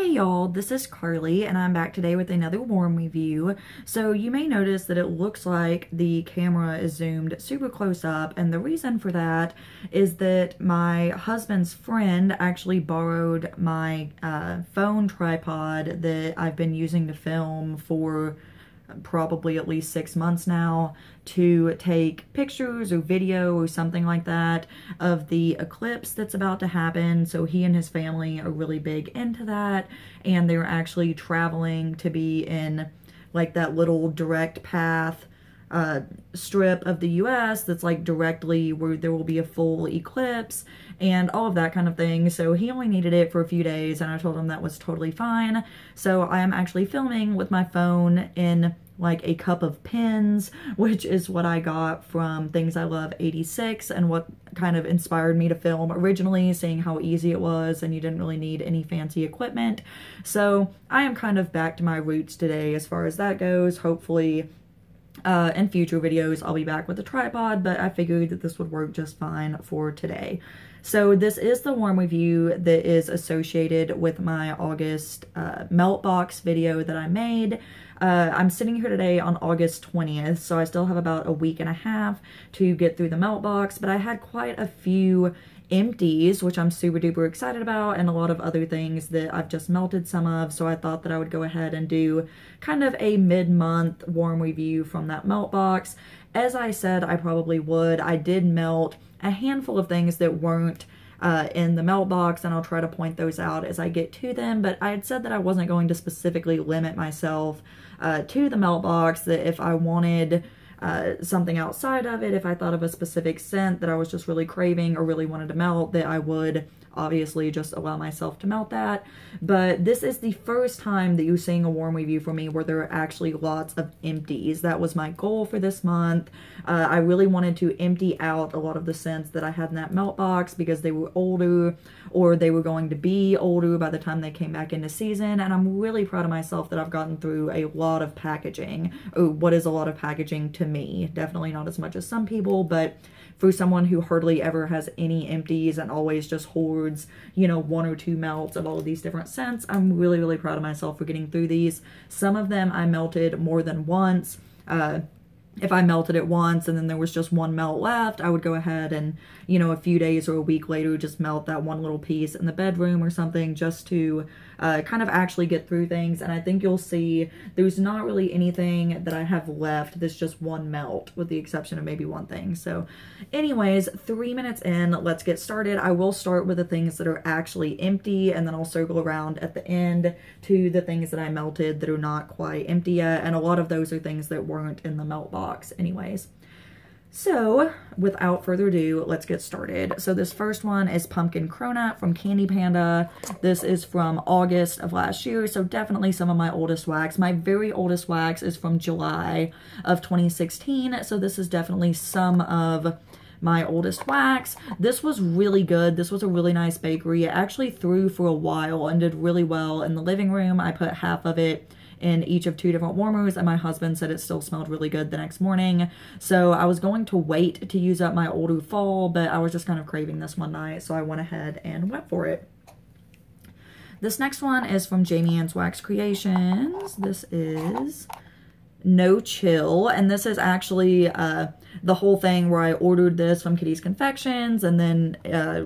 Hey y'all, this is Carly and I'm back today with another warm review. So you may notice that it looks like the camera is zoomed super close up, and the reason for that is that my husband's friend actually borrowed my phone tripod that I've been using to film for probably at least 6 months now, to take pictures or video or something like that of the eclipse that's about to happen. So he and his family are really big into that, and they're actually traveling to be in like that little direct path strip of the US that's like directly where there will be a full eclipse and all of that kind of thing. So he only needed it for a few days and I told him that was totally fine. So I am actually filming with my phone in like a cup of pins, which is what I got from Things I Love 86 and what kind of inspired me to film originally, seeing how easy it was and you didn't really need any fancy equipment. So I am kind of back to my roots today as far as that goes. Hopefully in future videos I'll be back with a tripod, but I figured that this would work just fine for today. So this is the warm review that is associated with my August melt box video that I made. I'm sitting here today on August 20th, so I still have about a week and a half to get through the melt box, but I had quite a few empties, which I'm super duper excited about, and a lot of other things that I've just melted some of, so I thought that I would go ahead and do kind of a mid-month warm review from that melt box. As I said I probably would, I did melt a handful of things that weren't in the melt box, and I'll try to point those out as I get to them, but I had said that I wasn't going to specifically limit myself to the melt box, that if I wanted something outside of it, if I thought of a specific scent that I was just really craving or really wanted to melt, that I would obviously just allow myself to melt that. But this is the first time that you're seeing a warm review from me where there are actually lots of empties. That was my goal for this month. I really wanted to empty out a lot of the scents that I had in that melt box because they were older, or they were going to be older by the time they came back into season, and I'm really proud of myself that I've gotten through a lot of packaging. Or what is a lot of packaging to me. Definitely not as much as some people, but for someone who hardly ever has any empties and always just hoards, you know, 1 or 2 melts of all of these different scents, I'm really, really proud of myself for getting through these. Some of them I melted more than once. If I melted it once and then there was just 1 melt left, I would go ahead and, you know, a few days or a week later just melt that 1 little piece in the bedroom or something, just to kind of actually get through things. And I think you'll see there's not really anything that I have left that's just 1 melt, with the exception of maybe 1 thing. So anyways, 3 minutes in, let's get started. I will start with the things that are actually empty, and then I'll circle around at the end to the things that I melted that are not quite empty yet, and a lot of those are things that weren't in the melt box anyways. So without further ado, let's get started. So this first one is Pumpkin Cronut from Candy Panda. This is from August of last year, so definitely some of my oldest wax. My very oldest wax is from July of 2016, so this is definitely some of my oldest wax. This was really good. This was a really nice bakery. It actually threw for a while and did really well in the living room. I put half of it in each of 2 different warmers, and my husband said it still smelled really good the next morning. So I was going to wait to use up my older fall, but I was just kind of craving this one night, so I went ahead and went for it. This next one is from Jamie Ann's Wax Creations. This is No Chill, and this is actually the whole thing where I ordered this from Kitty's Confections, and then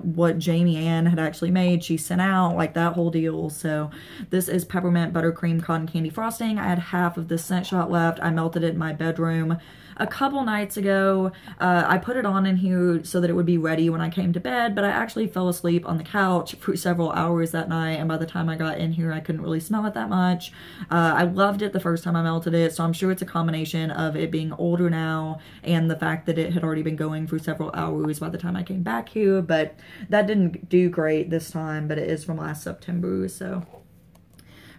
what Jamie Ann had actually made, she sent out, like that whole deal. So this is Peppermint Buttercream Cotton Candy Frosting. I had half of this scent shot left. I melted it in my bedroom a couple nights ago. I put it on in here so that it would be ready when I came to bed, but I actually fell asleep on the couch for several hours that night, and by the time I got in here I couldn't really smell it that much. I loved it the first time I melted it, so I'm sure it's a combination of it being older now and the fact that it had already been going for several hours by the time I came back here, but that didn't do great this time, but it is from last September. So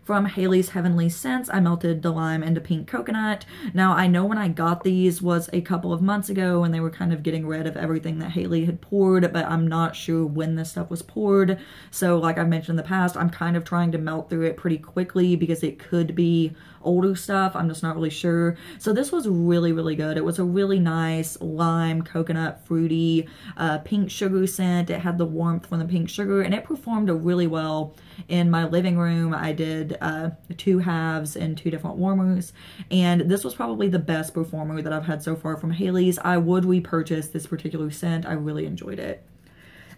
From Haley's Heavenly Scents, I melted the lime into pink coconut. Now, I know when I got these was a couple of months ago and they were kind of getting rid of everything that Haley had poured, but I'm not sure when this stuff was poured. So like I've mentioned in the past, I'm kind of trying to melt through it pretty quickly because it could be older stuff. I'm just not really sure. So this was really, really good. It was a really nice lime, coconut, fruity, pink sugar scent. It had the warmth from the pink sugar and it performed really well in my living room. I did 2 halves and 2 different warmers, and this was probably the best performer that I've had so far from Haley's. I would repurchase this particular scent. I really enjoyed it.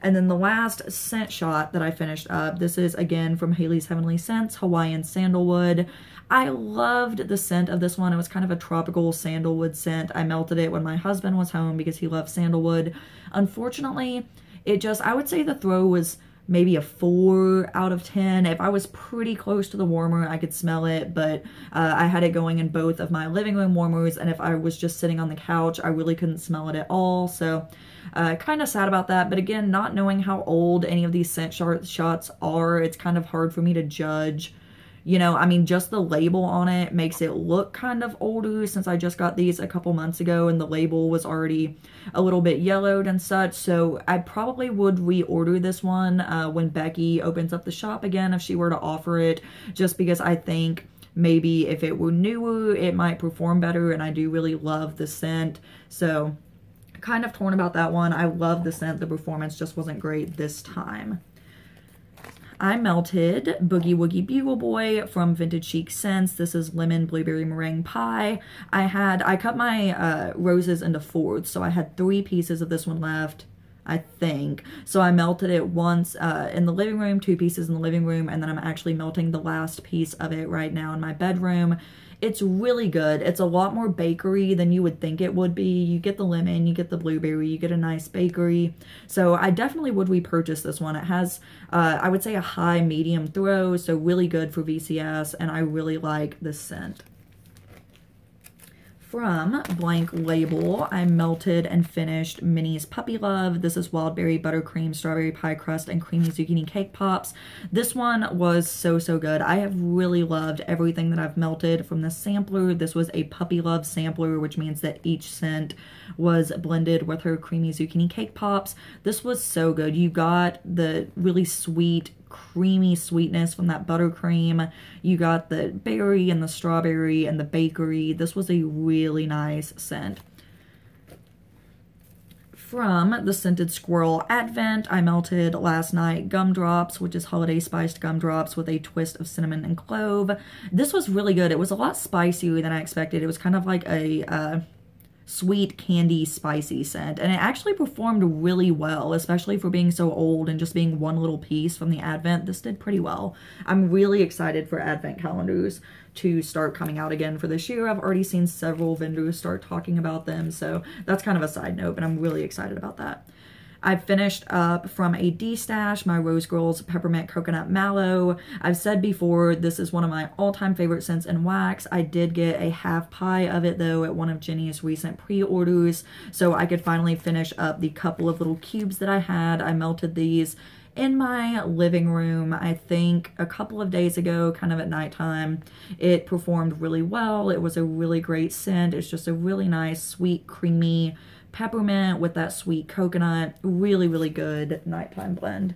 And then the last scent shot that I finished up, this is again from Haley's Heavenly Scents, Hawaiian Sandalwood. I loved the scent of this one. It was kind of a tropical sandalwood scent. I melted it when my husband was home because he loves sandalwood. Unfortunately, I would say the throw was maybe a 4 out of 10. If I was pretty close to the warmer, I could smell it, but I had it going in both of my living room warmers, and if I was just sitting on the couch, I really couldn't smell it at all, so kind of sad about that. But again, not knowing how old any of these scent shots are, it's kind of hard for me to judge. You know, I mean, just the label on it makes it look kind of older since I just got these a couple months ago and the label was already a little bit yellowed and such. So I probably would reorder this one when Becky opens up the shop again if she were to offer it, just because I think maybe if it were newer, it might perform better, and I do really love the scent. So kind of torn about that one. I love the scent. The performance just wasn't great this time. I melted Boogie Woogie Bugle Boy from Vintage Chic Scents. This is lemon blueberry meringue pie. I cut my roses into 4s, so I had 3 pieces of this one left, I think. So I melted it once in the living room, 2 pieces in the living room, and then I'm actually melting the last piece of it right now in my bedroom. It's really good. It's a lot more bakery than you would think it would be. You get the lemon, you get the blueberry, you get a nice bakery. So I definitely would repurchase this one. It has, I would say, a high medium throw, so really good for VCS, and I really like this scent. From Blank Label, I melted and finished Minnie's Puppy Love. This is Wild Berry, Buttercream, Strawberry Pie Crust, and Creamy Zucchini Cake Pops. This one was so, so good. I have really loved everything that I've melted from this sampler. This was a Puppy Love sampler, which means that each scent was blended with her Creamy Zucchini Cake Pops. This was so good. You got the really sweet, creamy sweetness from that buttercream. You got the berry and the strawberry and the bakery. This was a really nice scent. From the Scented Squirrel Advent, I melted last night Gumdrops, which is holiday spiced gumdrops with a twist of cinnamon and clove. This was really good. It was a lot spicier than I expected. It was kind of like a sweet candy spicy scent, and it actually performed really well, especially for being so old and just being one little piece from the Advent. This did pretty well. I'm really excited for Advent calendars to start coming out again for this year. I've already seen several vendors start talking about them, so that's kind of a side note, but I'm really excited about that. I finished up from a D-Stash my Rose Girls Peppermint Coconut Mallow. I've said before, this is one of my all-time favorite scents in wax. I did get a half pie of it, though, at one of Jenny's recent pre-orders, so I could finally finish up the couple of little cubes that I had. I melted these in my living room, I think a couple of days ago, kind of at nighttime. It performed really well. It was a really great scent. It's just a really nice, sweet, creamy peppermint with that sweet coconut. Really, really good nighttime blend.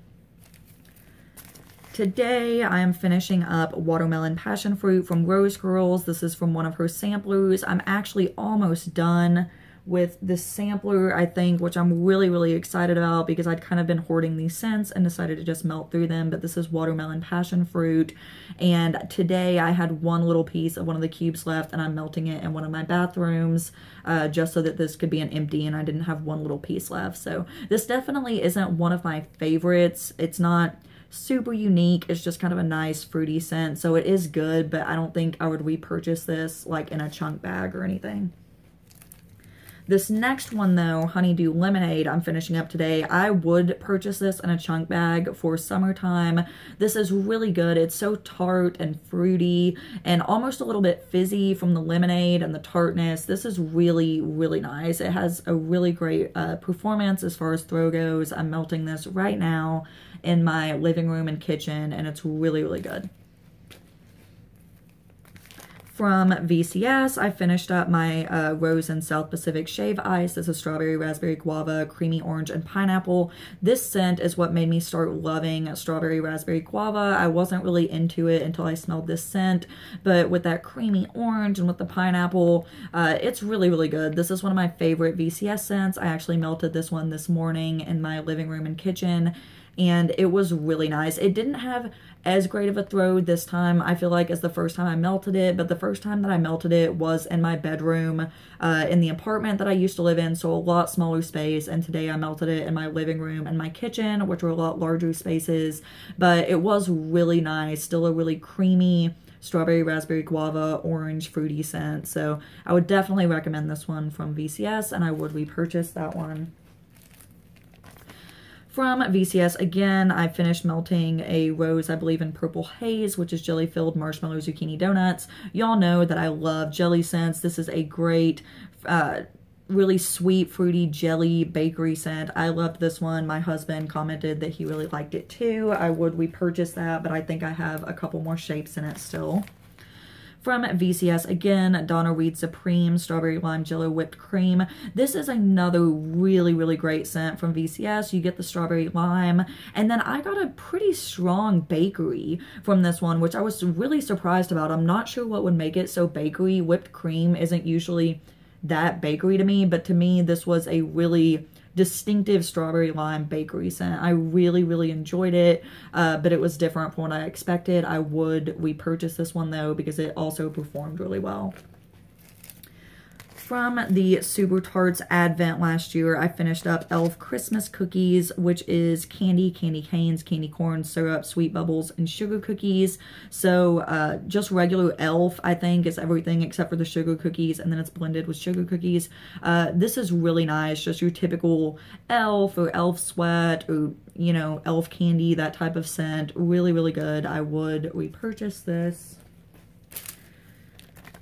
Today, I am finishing up Watermelon Passion Fruit from Rose Girls. This is from one of her samplers. I'm actually almost done with this sampler, I think, which I'm really, really excited about because I'd kind of been hoarding these scents and decided to just melt through them. But this is Watermelon Passion Fruit, and today I had one little piece of one of the cubes left, and I'm melting it in one of my bathrooms just so that this could be an empty and I didn't have one little piece left. So this definitely isn't one of my favorites. It's not super unique. It's just kind of a nice fruity scent, so it is good, but I don't think I would repurchase this like in a chunk bag or anything. This next one, though, Honeydew Lemonade, I'm finishing up today. I would purchase this in a chunk bag for summertime. This is really good. It's so tart and fruity and almost a little bit fizzy from the lemonade and the tartness. This is really, really nice. It has a really great performance as far as throw goes. I'm melting this right now in my living room and kitchen, and it's really, really good. From VCS, I finished up my Rose and South Pacific Shave Ice. This is strawberry, raspberry, guava, creamy orange, and pineapple. This scent is what made me start loving strawberry, raspberry, guava. I wasn't really into it until I smelled this scent, but with that creamy orange and with the pineapple, it's really, really good. This is one of my favorite VCS scents. I actually melted this one this morning in my living room and kitchen, and it was really nice. It didn't have as great of a throw this time, I feel like, as the first time I melted it, but the first time that I melted it was in my bedroom in the apartment that I used to live in, so a lot smaller space, and today I melted it in my living room and my kitchen, which were a lot larger spaces, but it was really nice. Still a really creamy strawberry, raspberry, guava, orange, fruity scent, so I would definitely recommend this one from VCS, and I would repurchase that one. From VCS, again, I finished melting a Rose, I believe, in Purple Haze, which is jelly-filled marshmallow zucchini donuts. Y'all know that I love jelly scents. This is a great, really sweet, fruity jelly bakery scent. I loved this one. My husband commented that he really liked it too. I would repurchase that, but I think I have a couple more shapes in it still. From VCS, again, Donna Reed Supreme Strawberry Lime Jello Whipped Cream. This is another really, really great scent from VCS. You get the strawberry lime, and then I got a pretty strong bakery from this one, which I was really surprised about. I'm not sure what would make it so bakery. Whipped cream isn't usually that bakery to me, but to me, this was a really distinctive strawberry lime bakery scent. I really, really enjoyed it, but it was different from what I expected. I would repurchase this one though, because it also performed really well. From the Super Tarts Advent last year, I finished up Elf Christmas Cookies, which is candy canes, candy corn, syrup, sweet bubbles, and sugar cookies. So just regular Elf, I think, is everything except for the sugar cookies, and then it's blended with sugar cookies. This is really nice, just your typical Elf or Elf Sweat or, you know, Elf candy, that type of scent. Really, really good. I would repurchase this.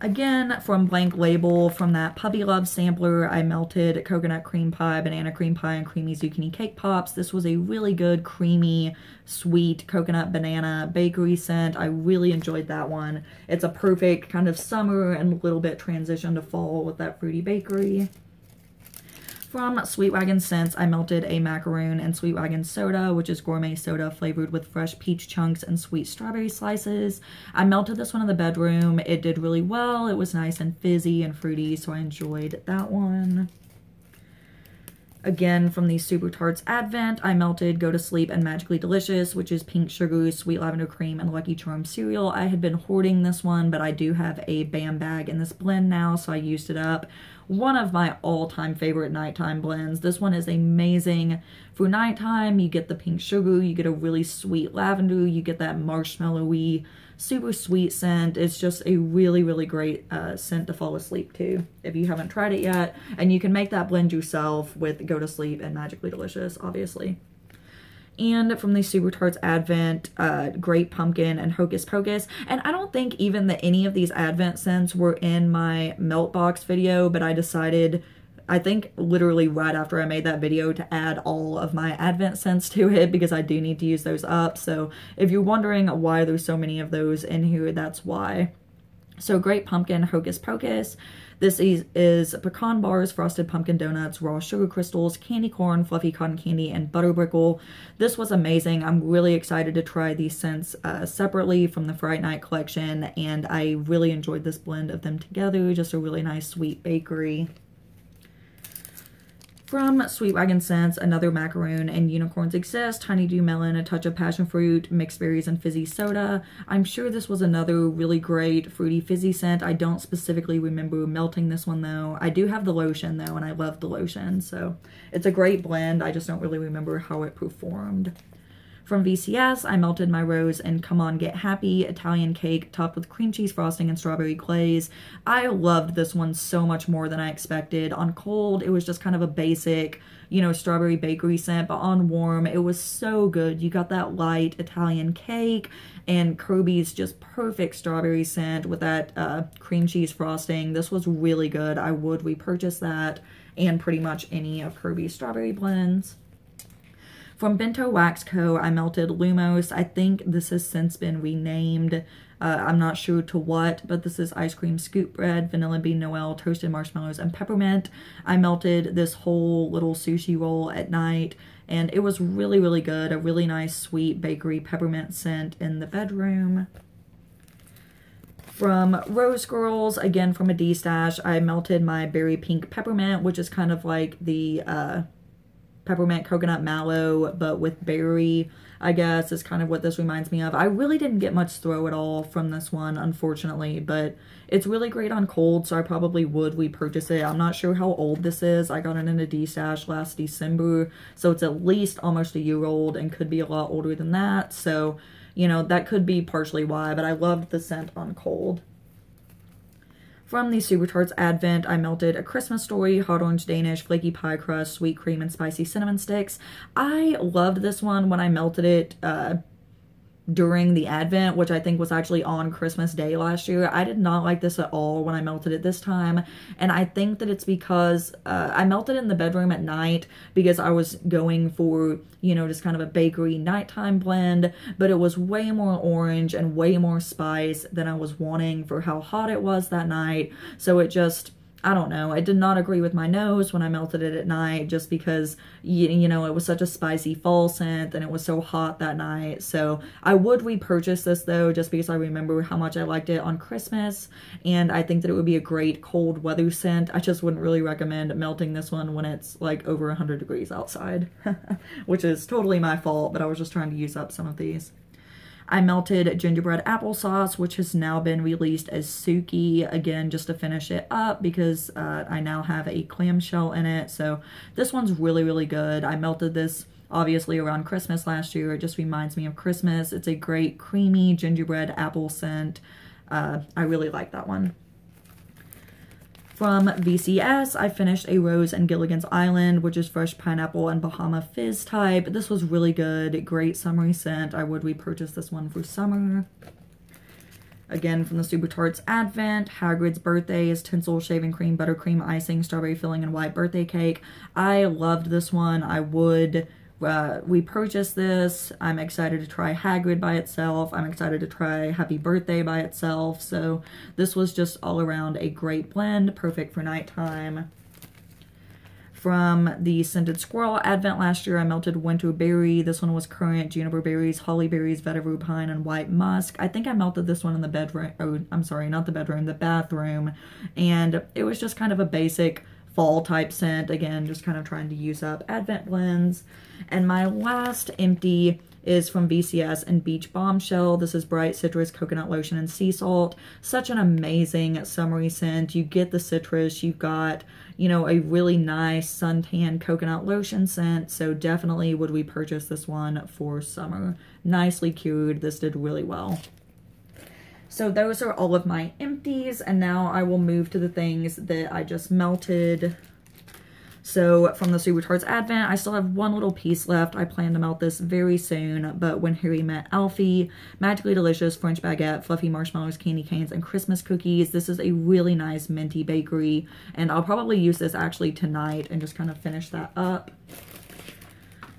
Again, from Blank Label, from that Puppy Love sampler, I melted coconut cream pie, banana cream pie, and creamy zucchini cake pops. This was a really good, creamy, sweet coconut banana bakery scent. I really enjoyed that one. It's a perfect kind of summer and a little bit transition to fall with that fruity bakery. From Sweet Wagon Scents, I melted a macaroon and Sweet Wagon soda, which is gourmet soda flavored with fresh peach chunks and sweet strawberry slices. I melted this one in the bedroom. It did really well. It was nice and fizzy and fruity, so I enjoyed that one. Again, from the Super Tarts Advent, I melted Go to Sleep and Magically Delicious, which is pink sugar, sweet lavender cream, and Lucky Charms cereal. I had been hoarding this one, but I do have a Bam bag in this blend now, so I used it up. One of my all-time favorite nighttime blends. This one is amazing for nighttime. You get the pink sugar, you get a really sweet lavender, you get that marshmallowy, super sweet scent. It's just a really, really great scent to fall asleep to if you haven't tried it yet. And you can make that blend yourself with Go to Sleep and Magically Delicious, obviously. And from the Super Tarts Advent, Great Pumpkin and Hocus Pocus. And I don't think even that any of these Advent scents were in my melt box video, but I decided, I think literally right after I made that video, to add all of my Advent scents to it, because I do need to use those up. So if you're wondering why there's so many of those in here, that's why. So Great Pumpkin, Hocus Pocus. This is pecan bars, frosted pumpkin donuts, raw sugar crystals, candy corn, fluffy cotton candy, and butter brickle. This was amazing. I'm really excited to try these scents separately from the Fright Night collection, and I really enjoyed this blend of them together. Just a really nice sweet bakery. From Sweet Wagon Scents, Another Macaroon and Unicorns Exist, Honeydew Melon, A Touch of Passion Fruit, Mixed Berries, and Fizzy Soda. I'm sure this was another really great fruity fizzy scent. I don't specifically remember melting this one though. I do have the lotion though, and I love the lotion, so it's a great blend. I just don't really remember how it performed. From VCS, I melted my Rose and Come On Get Happy Italian cake topped with cream cheese frosting and strawberry glaze. I loved this one so much more than I expected. On cold, it was just kind of a basic, you know, strawberry bakery scent, but on warm, it was so good. You got that light Italian cake and Kirby's just perfect strawberry scent with that cream cheese frosting. This was really good. I would repurchase that and pretty much any of Kirby's strawberry blends. From Bento Wax Co., I melted Lumos. I think this has since been renamed. I'm not sure to what, but this is ice cream scoop bread, vanilla bean noel, toasted marshmallows, and peppermint. I melted this whole little sushi roll at night, and it was really, really good. A really nice, sweet bakery peppermint scent in the bedroom. From Rose Girls, again from a D-stash, I melted my berry pink peppermint, which is kind of like the peppermint coconut mallow, but with berry, I guess, is kind of what this reminds me of. I really didn't get much throw at all from this one, unfortunately, but it's really great on cold, so I probably would repurchase it. I'm not sure how old this is. I got it in a D-stash last December, so it's at least almost a year old and could be a lot older than that, so, you know, that could be partially why, but I loved the scent on cold. From the Super Tarts Advent, I melted A Christmas Story, Hot Orange Danish, Flaky Pie Crust, Sweet Cream, and Spicy Cinnamon Sticks. I loved this one when I melted it during the Advent, which I think was actually on Christmas Day last year. I did not like this at all when I melted it this time, and I think that it's because I melted it in the bedroom at night because I was going for, you know, just kind of a bakery nighttime blend, but it was way more orange and way more spice than I was wanting for how hot it was that night, so it just, I don't know, it did not agree with my nose when I melted it at night just because, you know, it was such a spicy fall scent and it was so hot that night. So I would repurchase this though, just because I remember how much I liked it on Christmas, and I think that it would be a great cold weather scent. I just wouldn't really recommend melting this one when it's like over 100 degrees outside, which is totally my fault, but I was just trying to use up some of these. I melted Gingerbread Applesauce, which has now been released as Suki, again, just to finish it up because I now have a clamshell in it. So this one's really, really good. I melted this obviously around Christmas last year. It just reminds me of Christmas. It's a great creamy gingerbread apple scent. I really like that one. From VCS, I finished a Rose and Gilligan's Island, which is fresh pineapple and Bahama Fizz type. This was really good. Great summery scent. I would repurchase this one for summer. Again, from the Super Tarts Advent, Hagrid's Birthday is tinsel, shaving cream, buttercream icing, strawberry filling, and white birthday cake. I loved this one. I would repurchase this. I'm excited to try Hagrid by itself. I'm excited to try Happy Birthday by itself. So this was just all around a great blend, perfect for nighttime. From the Scented Squirrel Advent last year, I melted Winterberry. This one was currant, juniper berries, holly berries, vetiver pine, and white musk. I think I melted this one in the bedroom. Oh, I'm sorry, not the bedroom, the bathroom. And it was just kind of a basic fall type scent. Again, just kind of trying to use up Advent blends. And my last empty is from VCS and Beach Bombshell. This is Bright Citrus, Coconut Lotion, and Sea Salt. Such an amazing summery scent. You get the citrus, you've got, you know, a really nice suntan coconut lotion scent, so definitely would repurchase this one for summer. Nicely cured. This did really well. So those are all of my empties, and now I will move to the things that I just melted. So from the Super Tarts Advent, I still have one little piece left. I plan to melt this very soon, but When Harry Met Alfie, Magically Delicious, French Baguette, Fluffy Marshmallows, Candy Canes, and Christmas Cookies. This is a really nice minty bakery, and I'll probably use this actually tonight and just kind of finish that up.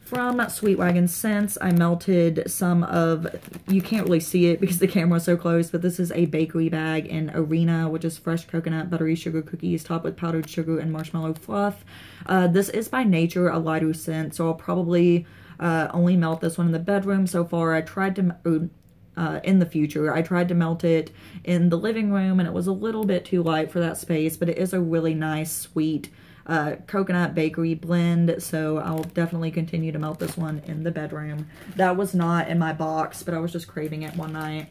From Sweet Wagon Scents, I melted some of, you can't really see it because the camera's so close, but this is a bakery bag in Arena, which is fresh coconut buttery sugar cookies topped with powdered sugar and marshmallow fluff. This is by nature a lighter scent, so I'll probably only melt this one in the bedroom so far. I tried to, in the future, I tried to melt it in the living room, and it was a little bit too light for that space, but it is a really nice, sweet, coconut bakery blend, so I'll definitely continue to melt this one in the bedroom. That was not in my box, but I was just craving it one night.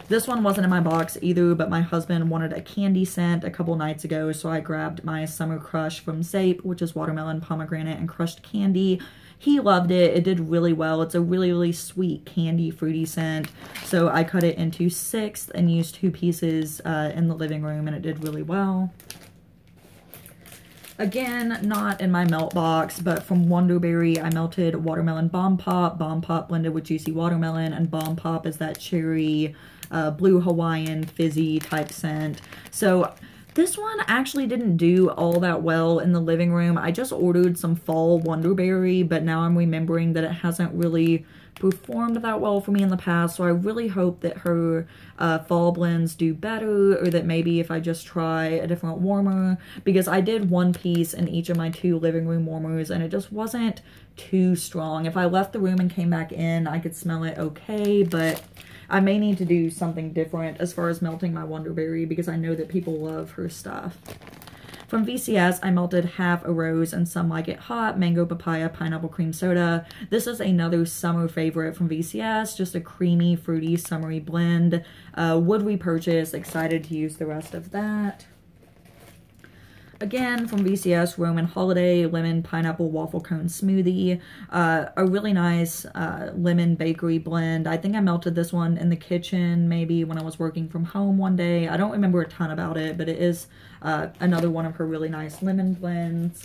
This one wasn't in my box either, but my husband wanted a candy scent a couple nights ago, so I grabbed my Summer Crush from Zape, which is watermelon, pomegranate, and crushed candy. He loved it. It did really well. It's a really, really sweet candy fruity scent, so I cut it into 6 and used 2 pieces in the living room, and it did really well. Again, not in my melt box, but from Wanderberry, I melted Watermelon Bomb Pop blended with juicy watermelon, and Bomb Pop is that cherry, blue Hawaiian fizzy type scent. So This one actually didn't do all that well in the living room. I just ordered some fall Wanderberry, but now I'm remembering that it hasn't really performed that well for me in the past, so I really hope that her fall blends do better, or that maybe if I just try a different warmer, because I did one piece in each of my 2 living room warmers and it just wasn't too strong. If I left the room and came back in, I could smell it okay, but I may need to do something different as far as melting my Wanderberry, because I know that people love her stuff. From VCS, I melted half a rose and Some Like It Hot, mango, papaya, pineapple cream soda. This is another summer favorite from VCS, just a creamy, fruity, summery blend. Would repurchase, excited to use the rest of that. Again, from VCS, Roman Holiday, lemon, pineapple, waffle cone smoothie. A really nice lemon bakery blend. I think I melted this one in the kitchen, maybe when I was working from home one day. I don't remember a ton about it, but it is another one of her really nice lemon blends.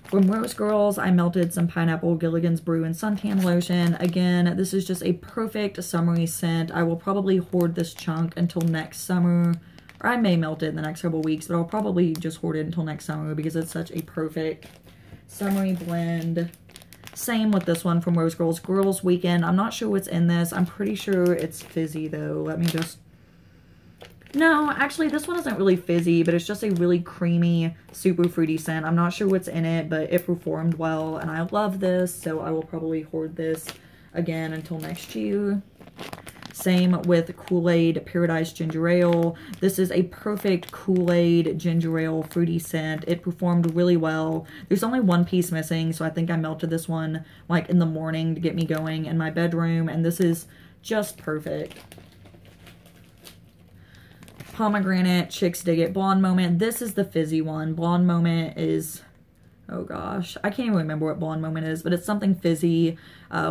From Rose Girls, I melted some pineapple, Gilligans Brew, and suntan lotion. Again, this is just a perfect summery scent. I will probably hoard this chunk until next summer. Or I may melt it in the next couple weeks, but I'll probably just hoard it until next summer because it's such a perfect summery blend. Same with this one from Rose Girls, Girls Weekend. I'm not sure what's in this. I'm pretty sure it's fizzy though. Let me just... No, actually this one isn't really fizzy, but it's just a really creamy, super fruity scent. I'm not sure what's in it, but it performed well and I love this, so I will probably hoard this again until next year. Same with Kool-Aid Paradise Ginger Ale. This is a perfect Kool-Aid ginger ale fruity scent. It performed really well. There's only one piece missing, so I think I melted this one like in the morning to get me going in my bedroom, and this is just perfect. Pomegranate Chicks Dig It Blonde Moment. This is the fizzy one. Blonde Moment is... Oh gosh, I can't even remember what Blonde Moment is, but it's something fizzy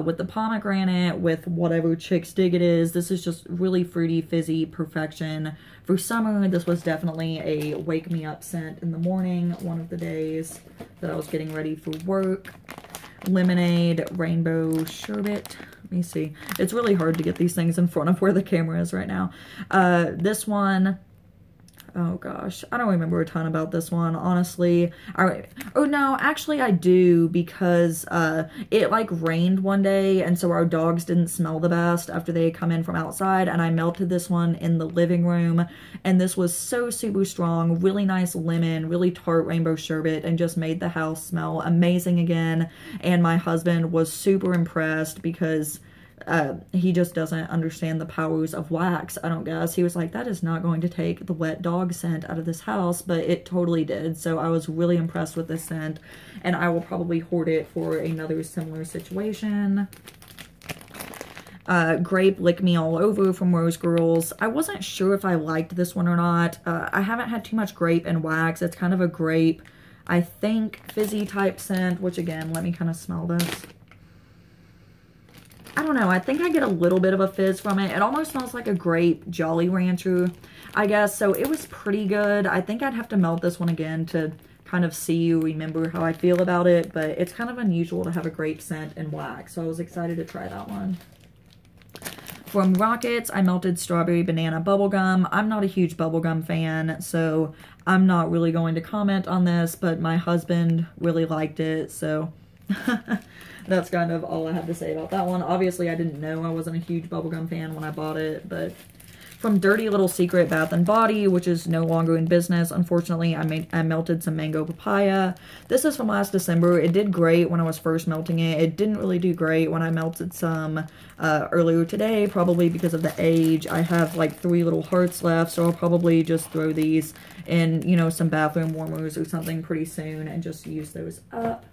with the pomegranate, with whatever Chicks Dig It is. This is just really fruity, fizzy perfection. For summer, this was definitely a wake me up scent in the morning, one of the days that I was getting ready for work. Lemonade Rainbow Sherbet. Let me see. It's really hard to get these things in front of where the camera is right now. This one... Oh gosh, I don't remember a ton about this one, honestly. Oh no, actually I do, because it like rained one day, and so our dogs didn't smell the best after they had come in from outside, and I melted this one in the living room, and this was so super strong, really nice lemon, really tart rainbow sherbet, and just made the house smell amazing again. And my husband was super impressed because he just doesn't understand the powers of wax, I don't guess. He was like, that is not going to take the wet dog scent out of this house, but it totally did. So I was really impressed with this scent, and I will probably hoard it for another similar situation. Grape Lick Me All Over from Rose Girls. I wasn't sure if I liked this one or not. I haven't had too much grape and wax. It's kind of a grape, I think, fizzy type scent, which again, let me kind of smell this. I don't know, I think I get a little bit of a fizz from it. It almost smells like a grape Jolly Rancher, I guess, so it was pretty good. I think I'd have to melt this one again to kind of remember how I feel about it, but it's kind of unusual to have a grape scent and wax, so I was excited to try that one. From Rockets, I melted Strawberry Banana Bubblegum. I'm not a huge bubblegum fan, so I'm not really going to comment on this, but my husband really liked it, so... That's kind of all I have to say about that one. Obviously, I didn't know. I wasn't a huge bubblegum fan when I bought it, but from Dirty Little Secret Bath & Body, which is no longer in business, unfortunately, I melted some mango papaya. This is from last December. It did great when I was first melting it. It didn't really do great when I melted some earlier today, probably because of the age. I have like 3 little hearts left, so I'll probably just throw these in, you know, some bathroom warmers or something pretty soon and just use those up.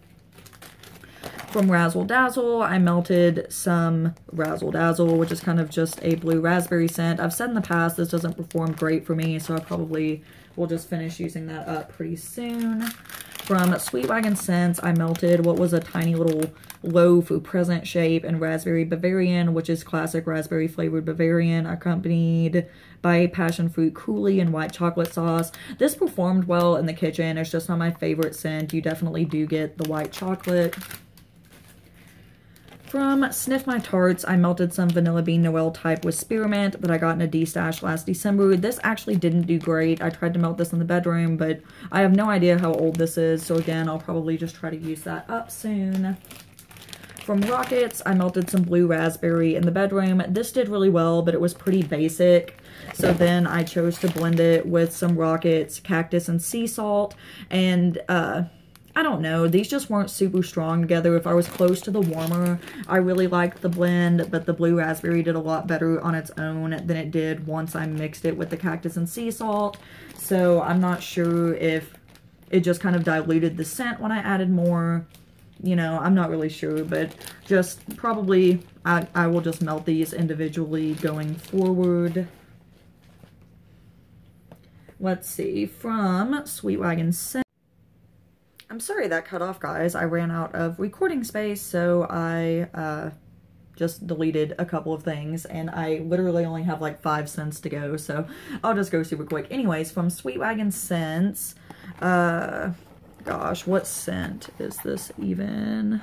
From Razzle Dazzle, I melted some Razzle Dazzle, which is kind of just a blue raspberry scent. I've said in the past this doesn't perform great for me, so I probably will just finish using that up pretty soon. From Sweet Wagon Scents, I melted what was a tiny little loaf or present shape and Raspberry Bavarian, which is classic raspberry flavored Bavarian, accompanied by passion fruit coulis and white chocolate sauce. This performed well in the kitchen. It's just not my favorite scent. You definitely do get the white chocolate. From Sniff My Tarts, I melted some Vanilla Bean Noel type with spearmint that I got in a D-stash last December. This actually didn't do great. I tried to melt this in the bedroom, but I have no idea how old this is. So again, I'll probably just try to use that up soon. From Rockets, I melted some blue raspberry in the bedroom. This did really well, but it was pretty basic. So then I chose to blend it with some Rockets, cactus, and sea salt. And, I don't know, these just weren't super strong together. If I was close to the warmer, I really liked the blend, but the blue raspberry did a lot better on its own than it did once I mixed it with the cactus and sea salt. So I'm not sure if it just kind of diluted the scent when I added more. You know, I'm not really sure, but just probably I will just melt these individually going forward. Let's see, from Sweet Wagon Sandalwood. I'm sorry that cut off, guys. I ran out of recording space, so I just deleted a couple of things, and I literally only have like 5 cents to go, so I'll just go super quick. Anyways, from Sweet Wagon Scents, gosh, what scent is this even?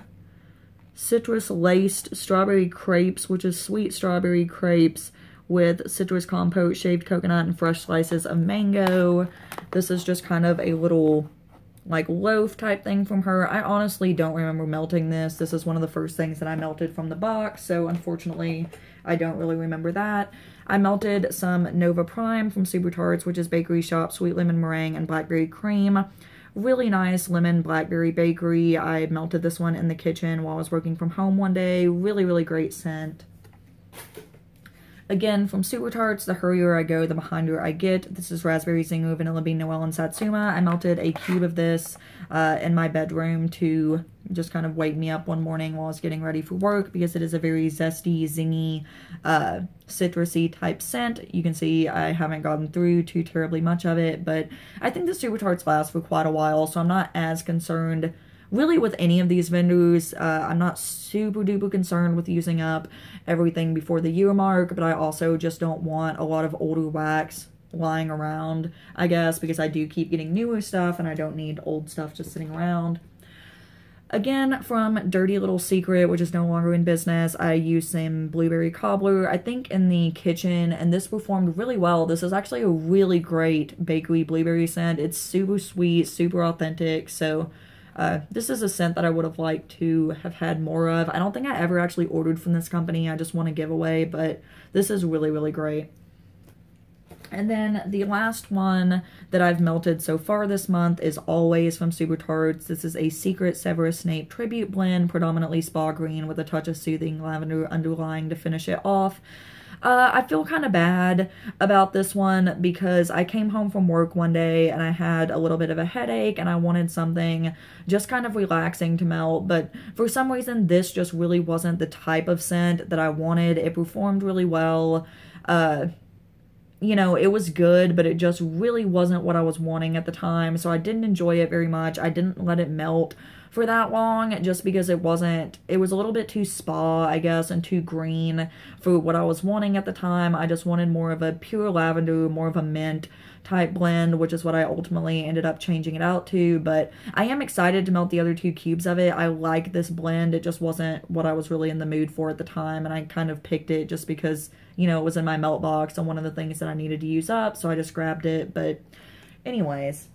Citrus Laced Strawberry Crepes, which is sweet strawberry crepes with citrus compote, shaved coconut, and fresh slices of mango. This is just kind of a little like loaf type thing from her. I honestly don't remember melting this. This is one of the first things that I melted from the box, so unfortunately I don't really remember that. I melted some Nova Prime from Super Tarts, which is Bakery Shop Sweet Lemon Meringue and Blackberry Cream. Really nice lemon blackberry bakery. I melted this one in the kitchen while I was working from home one day. Really, really great scent. Again, from Super Tarts, the hurrier I go, the behinder I get. This is Raspberry Zingu, Vanilla Bean Noel, and Satsuma. I melted a cube of this in my bedroom to just kind of wake me up one morning while I was getting ready for work, because it is a very zesty, zingy, citrusy type scent. You can see I haven't gotten through too terribly much of it, but I think the Super Tarts last for quite a while, so I'm not as concerned really with any of these vendors. I'm not super duper concerned with using up everything before the year mark, but I also just don't want a lot of older wax lying around, I guess, because I do keep getting newer stuff and I don't need old stuff just sitting around. Again, from Dirty Little Secret, which is no longer in business, I used some blueberry cobbler, I think in the kitchen, and this performed really well. This is actually a really great bakery blueberry scent. It's super sweet, super authentic, so this is a scent that I would have liked to have had more of. I don't think I ever actually ordered from this company. I just want to give away, but this is really, really great. And then the last one that I've melted so far this month is Always from Super Tarts. This is a Secret Severus Snape tribute blend, predominantly spa green with a touch of soothing lavender underlying to finish it off. I feel kind of bad about this one because I came home from work one day and I had a little bit of a headache and I wanted something just kind of relaxing to melt, but for some reason this just really wasn't the type of scent that I wanted. It performed really well. You know, it was good, but it just really wasn't what I was wanting at the time, so I didn't enjoy it very much. I didn't let it melt for that long just because it was a little bit too spa, I guess, and too green for what I was wanting at the time. I just wanted more of a pure lavender, more of a mint type blend, which is what I ultimately ended up changing it out to, but I am excited to melt the other 2 cubes of it. I like this blend. It just wasn't what I was really in the mood for at the time, and I kind of picked it just because, you know, it was in my melt box and one of the things that I needed to use up, so I just grabbed it. But anyways,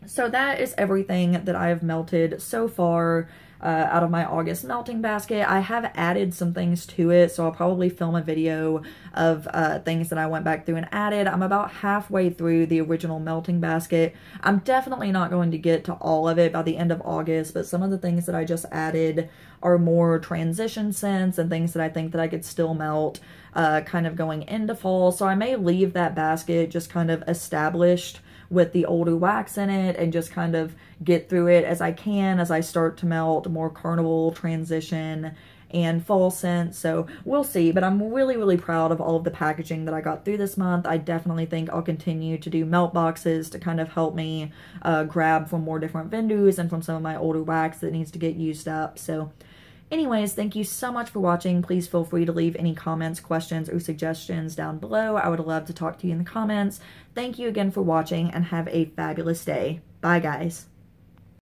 so that is everything that I have melted so far out of my August melting basket. I have added some things to it, so I'll probably film a video of things that I went back through and added. I'm about halfway through the original melting basket. I'm definitely not going to get to all of it by the end of August, but some of the things that I just added are more transition scents and things that I think that I could still melt kind of going into fall. So I may leave that basket just kind of established with the older wax in it and just kind of get through it as I can as I start to melt more carnival, transition, and fall scents. So we'll see, but I'm really, really proud of all of the packaging that I got through this month. I definitely think I'll continue to do melt boxes to kind of help me grab from more different vendors and from some of my older wax that needs to get used up. So anyways, thank you so much for watching. Please feel free to leave any comments, questions, or suggestions down below. I would love to talk to you in the comments. Thank you again for watching and have a fabulous day. Bye, guys.